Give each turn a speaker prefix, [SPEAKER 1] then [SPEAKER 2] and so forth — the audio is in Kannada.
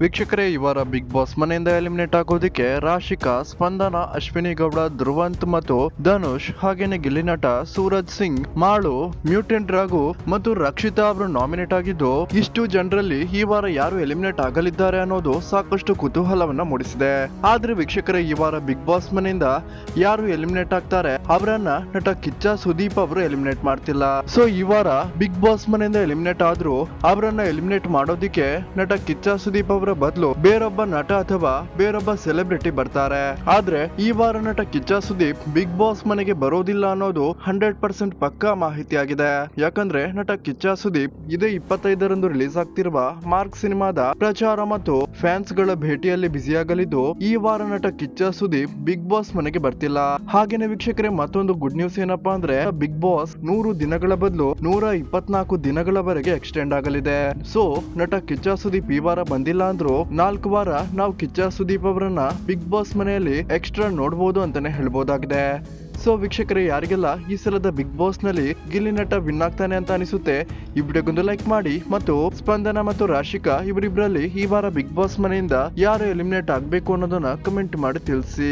[SPEAKER 1] ವೀಕ್ಷಕರೇ, ಈ ವಾರ ಬಿಗ್ ಬಾಸ್ ಮನೆಯಿಂದ ಎಲಿಮಿನೇಟ್ ಆಗೋದಕ್ಕೆ ರಾಶಿಕಾ, ಸ್ಪಂದನ, ಅಶ್ವಿನಿ ಗೌಡ, ಧ್ರುವಂತ್ ಮತ್ತು ಧನುಷ್, ಹಾಗೇನೆ ಗಿಲ್ಲಿ ನಟ ಸೂರಜ್ ಸಿಂಗ್, ಮಾಳು, ಮ್ಯೂಟೆಂಟ್ ರಘು ಮತ್ತು ರಕ್ಷಿತಾ ಅವರು ನಾಮಿನೇಟ್ ಆಗಿದ್ದು, ಇಷ್ಟು ಜನರಲ್ಲಿ ಈ ವಾರ ಯಾರು ಎಲಿಮಿನೇಟ್ ಆಗಲಿದ್ದಾರೆ ಅನ್ನೋದು ಸಾಕಷ್ಟು ಕುತೂಹಲವನ್ನ ಮೂಡಿಸಿದೆ. ಆದ್ರೆ ವೀಕ್ಷಕರೇ, ಈ ವಾರ ಬಿಗ್ ಬಾಸ್ ಮನೆಯಿಂದ ಯಾರು ಎಲಿಮಿನೇಟ್ ಆಗ್ತಾರೆ ಅವರನ್ನ ನಟ ಕಿಚ್ಚ ಸುದೀಪ್ ಅವರು ಎಲಿಮಿನೇಟ್ ಮಾಡ್ತಿಲ್ಲ. ಸೊ ಈ ವಾರ ಬಿಗ್ ಬಾಸ್ ಮನೆಯಿಂದ ಎಲಿಮಿನೇಟ್ ಆದ್ರೂ ಅವರನ್ನ ಎಲಿಮಿನೇಟ್ ಮಾಡೋದಿಕ್ಕೆ ನಟ ಕಿಚ್ಚ ಸುದೀಪ್ ಅವರ ಬದಲು ಬೇರೊಬ್ಬ ನಟ ಅಥವಾ ಬೇರೊಬ್ಬ ಸೆಲೆಬ್ರಿಟಿ ಬರ್ತಾರೆ. ಆದ್ರೆ ಈ ವಾರ ನಟ ಕಿಚ್ಚ ಸುದೀಪ್ ಬಿಗ್ ಬಾಸ್ ಮನೆಗೆ ಬರೋದಿಲ್ಲ ಅನ್ನೋದು 100% ಪಕ್ಕಾ ಮಾಹಿತಿ ಆಗಿದೆ. ಯಾಕಂದ್ರೆ ನಟ ಕಿಚ್ಚ ಸುದೀಪ್ ಇದೇ 25ರಂದು ರಿಲೀಸ್ ಆಗ್ತಿರುವ ಮಾರ್ಕ್ ಸಿನಿಮಾದ ಪ್ರಚಾರ ಮತ್ತು ಫ್ಯಾನ್ಸ್ ಗಳ ಭೇಟಿಯಲ್ಲಿ ಬ್ಯುಸಿಯಾಗಲಿದ್ದು, ಈ ವಾರ ನಟ ಕಿಚ್ಚ ಸುದೀಪ್ ಬಿಗ್ ಬಾಸ್ ಮನೆಗೆ ಬರ್ತಿಲ್ಲ. ಹಾಗೇನೆ ವೀಕ್ಷಕರೇ, ಮತ್ತೊಂದು ಗುಡ್ ನ್ಯೂಸ್ ಏನಪ್ಪಾ ಅಂದ್ರೆ ಬಿಗ್ ಬಾಸ್ 100 ದಿನಗಳ ಬದಲು 124 ದಿನಗಳವರೆಗೆ ಎಕ್ಸ್ಟೆಂಡ್ ಆಗಲಿದೆ. ಸೊ ನಟ ಕಿಚ್ಚ ಸುದೀಪ್ ಈ ವಾರ ಬಂದಿಲ್ಲ ಅಂದ್ರೂ 4 ವಾರ ನಾವು ಕಿಚ್ಚ ಸುದೀಪ್ ಅವರನ್ನ ಬಿಗ್ ಬಾಸ್ ಮನೆಯಲ್ಲಿ ಎಕ್ಸ್ಟ್ರಾ ನೋಡಬಹುದು ಅಂತಾನೆ ಹೇಳ್ಬೋದಾಗಿದೆ. ಸೊ ವೀಕ್ಷಕರೇ, ಯಾರಿಗೆಲ್ಲ ಈ ಸಲದ ಬಿಗ್ ಬಾಸ್ ನಲ್ಲಿ ಗಿಲ್ಲಿ ನಟ ವಿನ್ ಆಗ್ತಾನೆ ಅಂತ ಅನಿಸುತ್ತೆ, ಈ ವಿಡಿಯೋಗೊಂದು ಲೈಕ್ ಮಾಡಿ ಮತ್ತು ಸ್ಪಂದನ ಮತ್ತು ರಾಶಿಕಾ ಇವರಿಬ್ಬರಲ್ಲಿ ಈ ವಾರ ಬಿಗ್ ಬಾಸ್ ಮನೆಯಿಂದ ಯಾರು ಎಲಿಮಿನೇಟ್ ಆಗ್ಬೇಕು ಅನ್ನೋದನ್ನ ಕಮೆಂಟ್ ಮಾಡಿ ತಿಳಿಸಿ.